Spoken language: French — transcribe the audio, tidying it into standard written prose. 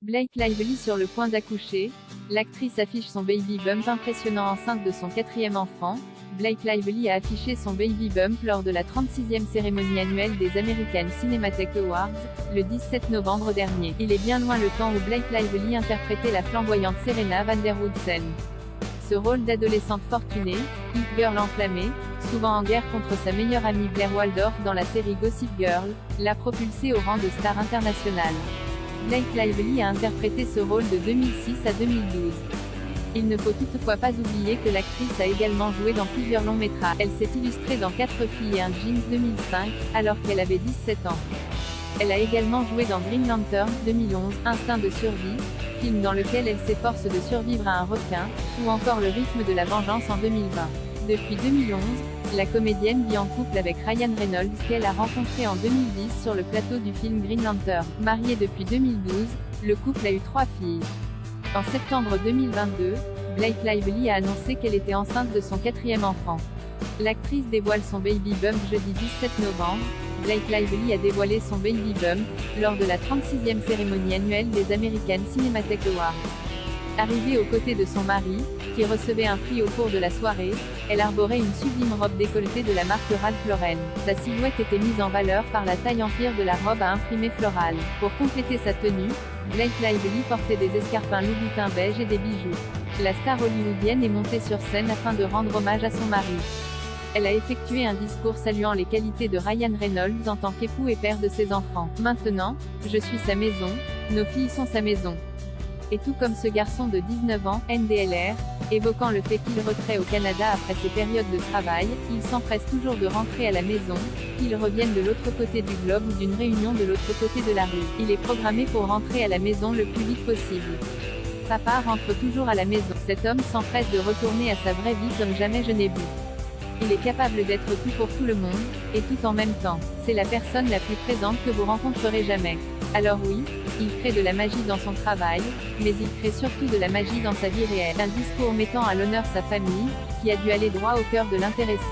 Blake Lively sur le point d'accoucher. L'actrice affiche son baby bump impressionnant enceinte de son 4e enfant. Blake Lively a affiché son baby bump lors de la 36e cérémonie annuelle des American Cinematic Awards, le 17 novembre dernier. Il est bien loin le temps où Blake Lively interprétait la flamboyante Serena van der Woodsen. Ce rôle d'adolescente fortunée, hit girl enflammée, souvent en guerre contre sa meilleure amie Blair Waldorf dans la série Gossip Girl, l'a propulsée au rang de star internationale. Blake Lively a interprété ce rôle de 2006 à 2012. Il ne faut toutefois pas oublier que l'actrice a également joué dans plusieurs longs métrages. Elle s'est illustrée dans 4 filles et un jeans 2005, alors qu'elle avait 17 ans. Elle a également joué dans Green Lantern 2011, Instinct de survie, film dans lequel elle s'efforce de survivre à un requin, ou encore Le rythme de la vengeance en 2020. Depuis 2011, la comédienne vit en couple avec Ryan Reynolds qu'elle a rencontré en 2010 sur le plateau du film Green Lantern. Mariée depuis 2012, le couple a eu 3 filles. En septembre 2022, Blake Lively a annoncé qu'elle était enceinte de son 4e enfant. L'actrice dévoile son baby bump jeudi 17 novembre. Blake Lively a dévoilé son baby bump lors de la 36e cérémonie annuelle des American Cinematic Awards. Arrivée aux côtés de son mari, qui recevait un prix au cours de la soirée, elle arborait une sublime robe décolletée de la marque Ralph Lauren. Sa silhouette était mise en valeur par la taille empire de la robe à imprimé floral. Pour compléter sa tenue, Blake Lively portait des escarpins Louboutin beige et des bijoux. La star hollywoodienne est montée sur scène afin de rendre hommage à son mari. Elle a effectué un discours saluant les qualités de Ryan Reynolds en tant qu'époux et père de ses enfants. Maintenant, je suis sa maison, nos filles sont sa maison. Et tout comme ce garçon de 19 ans, NDLR, évoquant le fait qu'il retrait au Canada après ses périodes de travail, il s'empresse toujours de rentrer à la maison, qu'il revienne de l'autre côté du globe ou d'une réunion de l'autre côté de la rue. Il est programmé pour rentrer à la maison le plus vite possible. Papa rentre toujours à la maison. Cet homme s'empresse de retourner à sa vraie vie comme jamais je n'ai vu. Il est capable d'être tout pour tout le monde, et tout en même temps. C'est la personne la plus présente que vous rencontrerez jamais. Alors oui, il crée de la magie dans son travail, mais il crée surtout de la magie dans sa vie réelle. Un discours mettant à l'honneur sa famille, qui a dû aller droit au cœur de l'intéressé.